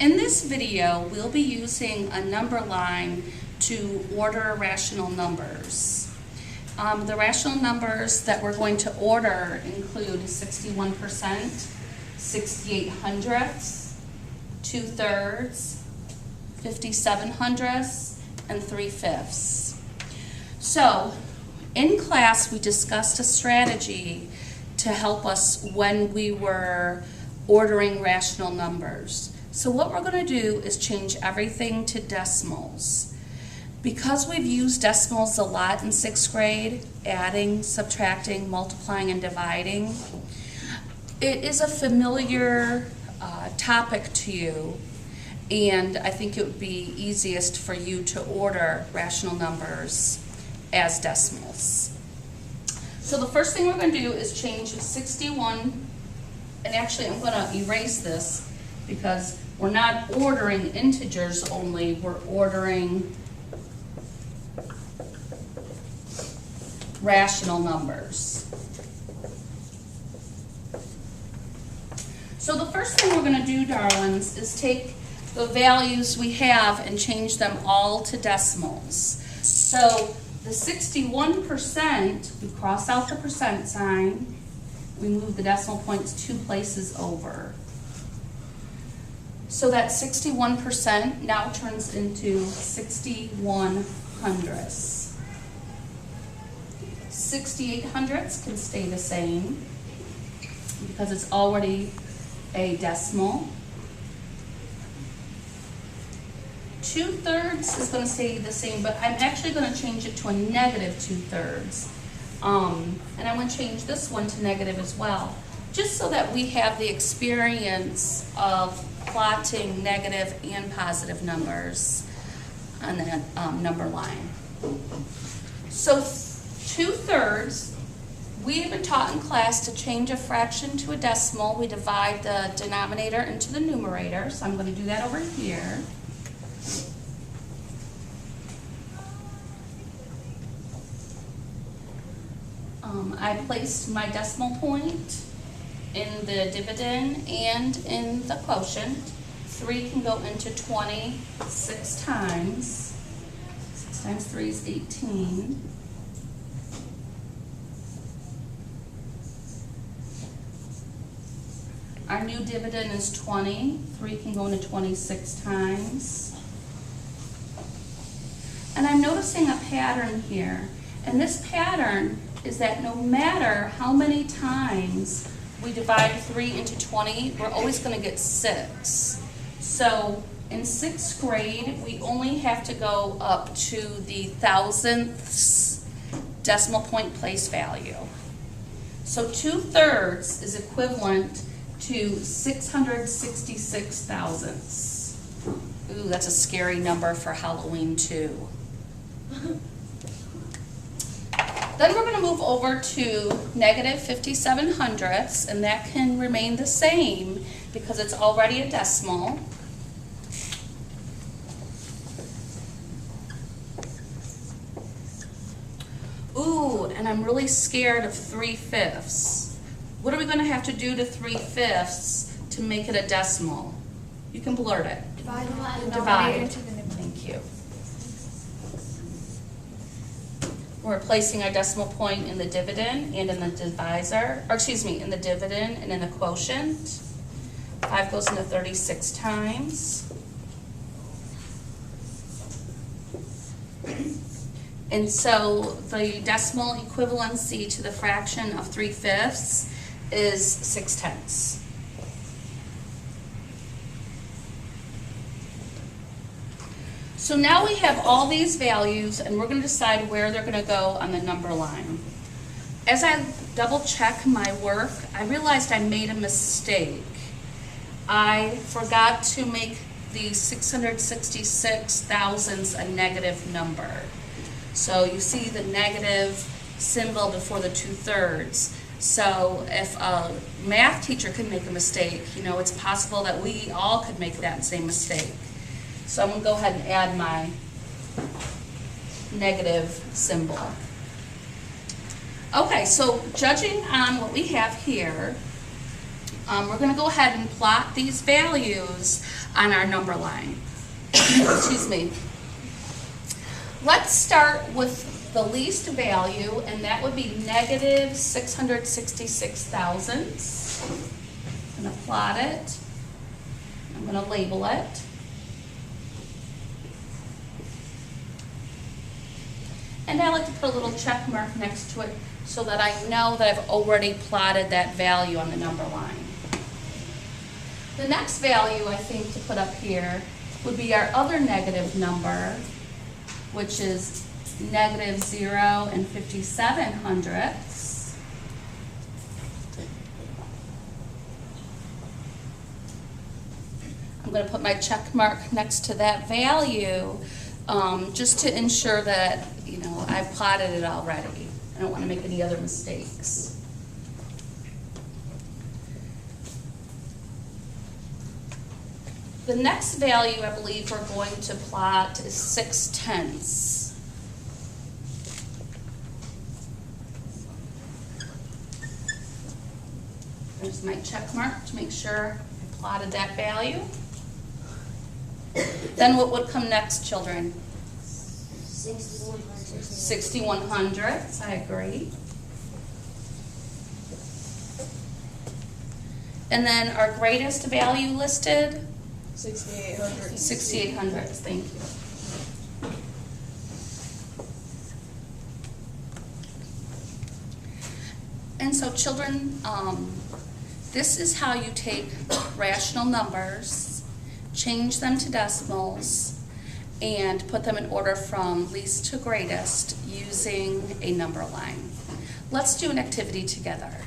In this video, we'll be using a number line to order rational numbers. The rational numbers that we're going to order include 61%, 68 hundredths, 2/3, 57 hundredths, and 3/5. So, in class we discussed a strategy to help us when we were ordering rational numbers. So what we're going to do is change everything to decimals. Because we've used decimals a lot in 6th grade, adding, subtracting, multiplying, and dividing, it is a familiar topic to you, and I think it would be easiest for you to order rational numbers as decimals. So the first thing we're going to do is change 61, and actually I'm going to erase this because we're not ordering integers only, we're ordering rational numbers. So the first thing we're going to do, darlings, is take the values we have and change them all to decimals. So the 61%, we cross out the percent sign, we move the decimal points 2 places over. So that 61% now turns into 61 hundredths. 68 hundredths can stay the same because it's already a decimal. 2/3 is going to stay the same, but I'm actually going to change it to a negative 2/3. And I'm going to change this one to negative as well, just so that we have the experience of plotting negative and positive numbers on that number line. So 2/3, we have been taught in class to change a fraction to a decimal. We divide the denominator into the numerator, so I'm going to do that over here. I placed my decimal point in the dividend and in the quotient. 3 can go into 20 6 times. 6 times 3 is 18. Our new dividend is 20. 3 can go into 26 times. And I'm noticing a pattern here. And this pattern is that no matter how many times we divide 3 into 20, we're always going to get 6. So in 6th grade, we only have to go up to the thousandths decimal point place value. So 2/3 is equivalent to 666 thousandths. Ooh, that's a scary number for Halloween too. Then we're going to move over to negative 57 hundredths, and that can remain the same because it's already a decimal. Ooh, and I'm really scared of 3/5. What are we going to have to do to 3/5 to make it a decimal? You can blurt it. Divide. Thank you. We're placing our decimal point in the dividend and in the divisor, or excuse me, in the dividend and in the quotient. 5 goes into 36 times. And so the decimal equivalency to the fraction of 3/5 is 6/10. So now we have all these values, and we're going to decide where they're going to go on the number line. As I double check my work, I realized I made a mistake. I forgot to make the 666 thousandths a negative number. So you see the negative symbol before the 2/3. So if a math teacher can make a mistake, you know, it's possible that we all could make that same mistake. So I'm going to go ahead and add my negative symbol. Okay, so judging on what we have here, we're going to go ahead and plot these values on our number line. Excuse me. Let's start with the least value, and that would be negative 666,000. I'm going to plot it. I'm going to label it. And I like to put a little check mark next to it so that I know that I've already plotted that value on the number line. The next value I think to put up here would be our other negative number, which is negative 0 and 57 hundredths. I'm going to put my check mark next to that value just to ensure that, you know, I've plotted it already. I don't want to make any other mistakes. The next value I believe we're going to plot is 6/10. There's my check mark to make sure I plotted that value. Then what would come next, children? 61 hundredths, I agree. And then our greatest value listed? 6,800. 6,800, thank you. And so children, this is how you take rational numbers, change them to decimals, and put them in order from least to greatest using a number line. Let's do an activity together.